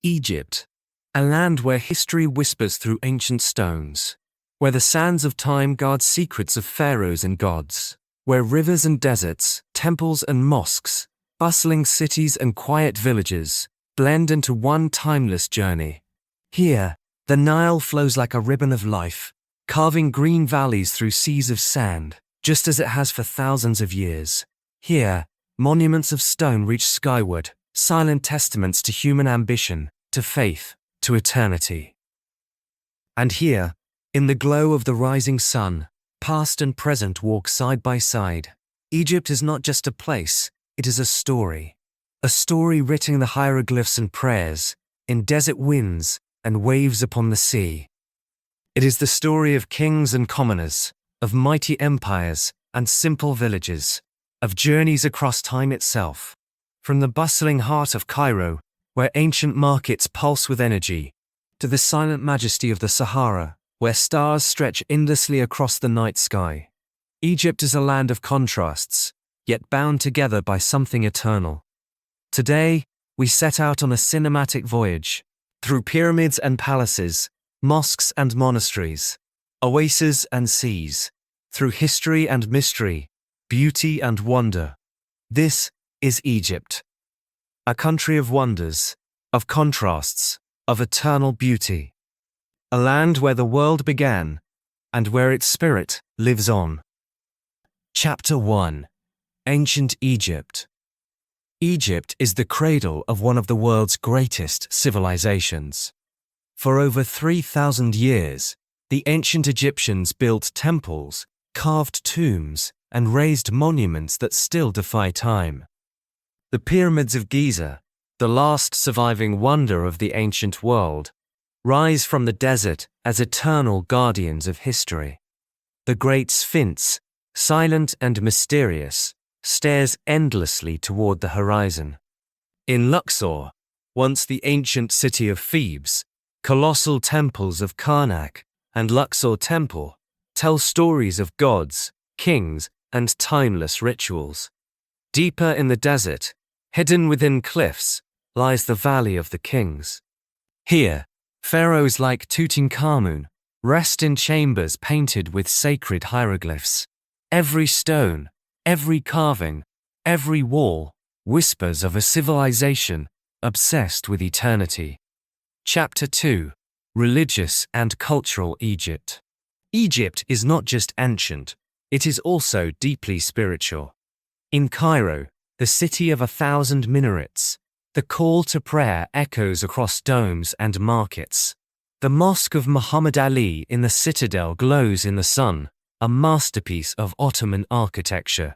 Egypt, a land where history whispers through ancient stones, where the sands of time guard secrets of pharaohs and gods, where rivers and deserts, temples and mosques, bustling cities and quiet villages blend into one timeless journey. Here, the Nile flows like a ribbon of life, carving green valleys through seas of sand, just as it has for thousands of years. Here, monuments of stone reach skyward, silent testaments to human ambition, to faith, to eternity. And here, in the glow of the rising sun, past and present walk side by side. Egypt is not just a place, it is a story written in the hieroglyphs and prayers, in desert winds and waves upon the sea. It is the story of kings and commoners, of mighty empires and simple villages, of journeys across time itself. From the bustling heart of Cairo, where ancient markets pulse with energy, to the silent majesty of the Sahara, where stars stretch endlessly across the night sky. Egypt is a land of contrasts, yet bound together by something eternal. Today, we set out on a cinematic voyage, through pyramids and palaces, mosques and monasteries, oases and seas, through history and mystery, beauty and wonder. This is Egypt, a country of wonders, of contrasts, of eternal beauty. A land where the world began, and where its spirit lives on. Chapter 1. Ancient Egypt. Egypt is the cradle of one of the world's greatest civilizations. For over 3,000 years, the ancient Egyptians built temples, carved tombs, and raised monuments that still defy time. The Pyramids of Giza, the last surviving wonder of the ancient world, rise from the desert as eternal guardians of history. The great Sphinx, silent and mysterious, stares endlessly toward the horizon. In Luxor, once the ancient city of Thebes, colossal temples of Karnak and Luxor Temple tell stories of gods, kings, and timeless rituals. Deeper in the desert, hidden within cliffs, lies the Valley of the Kings. Here, pharaohs like Tutankhamun rest in chambers painted with sacred hieroglyphs. Every stone, every carving, every wall whispers of a civilization obsessed with eternity. Chapter 2. Religious and Cultural Egypt. Egypt is not just ancient, it is also deeply spiritual. In Cairo, the city of 1,000 minarets, the call to prayer echoes across domes and markets. The Mosque of Muhammad Ali in the citadel glows in the sun, a masterpiece of Ottoman architecture.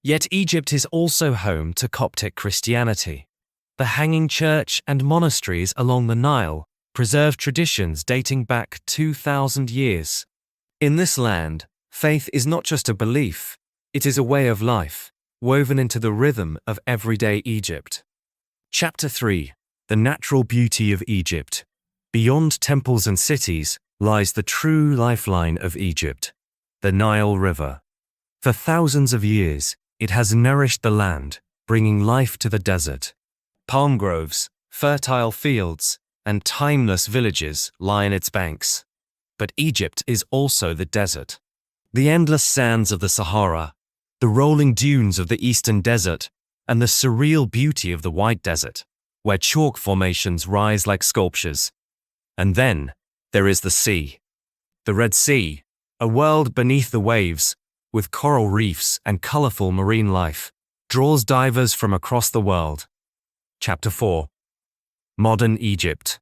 Yet Egypt is also home to Coptic Christianity. The hanging church and monasteries along the Nile preserve traditions dating back 2,000 years. In this land, faith is not just a belief, it is a way of life, woven into the rhythm of everyday Egypt. Chapter 3. The Natural Beauty of Egypt. Beyond temples and cities lies the true lifeline of Egypt, the Nile River. For thousands of years, it has nourished the land, bringing life to the desert. Palm groves, fertile fields, and timeless villages lie in its banks. But Egypt is also the desert. The endless sands of the Sahara, the rolling dunes of the eastern desert, and the surreal beauty of the White Desert, where chalk formations rise like sculptures. And then, there is the sea. The Red Sea, a world beneath the waves, with coral reefs and colorful marine life, draws divers from across the world. Chapter 4. Modern Egypt.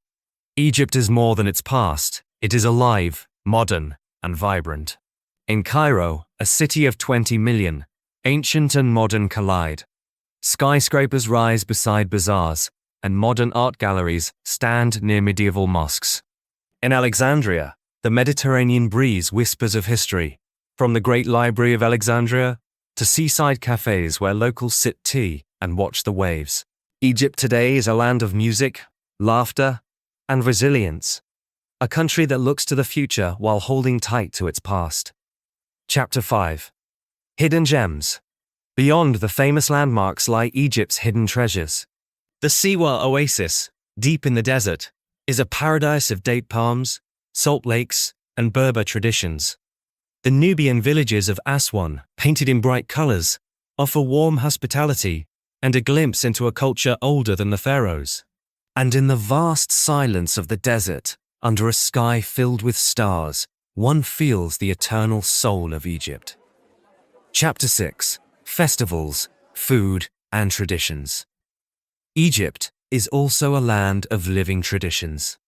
Egypt is more than its past, it is alive, modern, and vibrant. In Cairo, a city of 20 million, ancient and modern collide. Skyscrapers rise beside bazaars, and modern art galleries stand near medieval mosques. In Alexandria, the Mediterranean breeze whispers of history, from the Great Library of Alexandria to seaside cafes where locals sip tea and watch the waves. Egypt today is a land of music, laughter, and resilience, a country that looks to the future while holding tight to its past. Chapter 5. Hidden Gems. Beyond the famous landmarks lie Egypt's hidden treasures. The Siwa Oasis, Deep in the desert is a paradise of date palms, salt lakes, and Berber traditions. The Nubian villages of Aswan, painted in bright colors, offer warm hospitality and a glimpse into a culture older than the Pharaohs. And in the vast silence of the desert, under a sky filled with stars, one feels the eternal soul of Egypt. Chapter 6: Festivals, Food, and Traditions. Egypt is also a land of living traditions.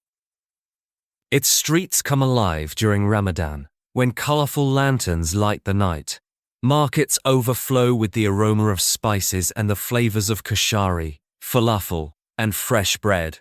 Its streets come alive during Ramadan, when colorful lanterns light the night. Markets overflow with the aroma of spices and the flavors of kashari, falafel, and fresh bread.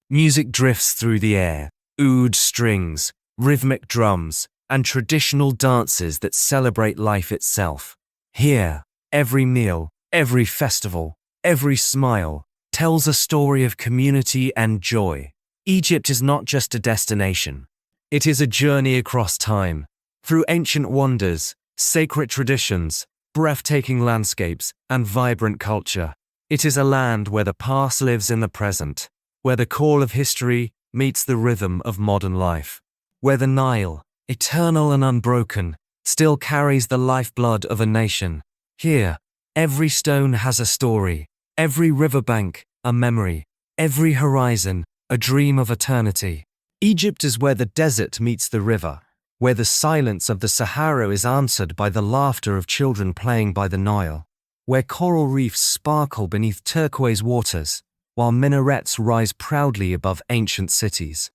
Music drifts through the air, oud strings, rhythmic drums, and traditional dances that celebrate life itself. Here, every meal, every festival, every smile tells a story of community and joy. Egypt is not just a destination. It is a journey across time, through ancient wonders, sacred traditions, breathtaking landscapes, and vibrant culture. It is a land where the past lives in the present, where the call of history meets the rhythm of modern life, where the Nile, eternal and unbroken, still carries the lifeblood of a nation. Here, every stone has a story, every riverbank, a memory, every horizon, a dream of eternity. Egypt is where the desert meets the river, where the silence of the Sahara is answered by the laughter of children playing by the Nile, where coral reefs sparkle beneath turquoise waters, while minarets rise proudly above ancient cities.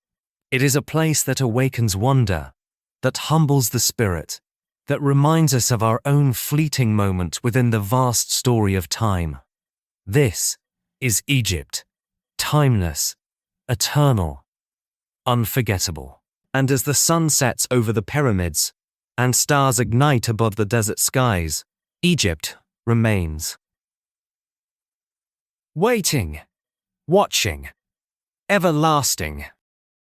It is a place that awakens wonder, that humbles the spirit, that reminds us of our own fleeting moment within the vast story of time. This is Egypt, timeless, eternal, unforgettable. And as the sun sets over the pyramids and stars ignite above the desert skies, Egypt remains. Waiting, watching, everlasting.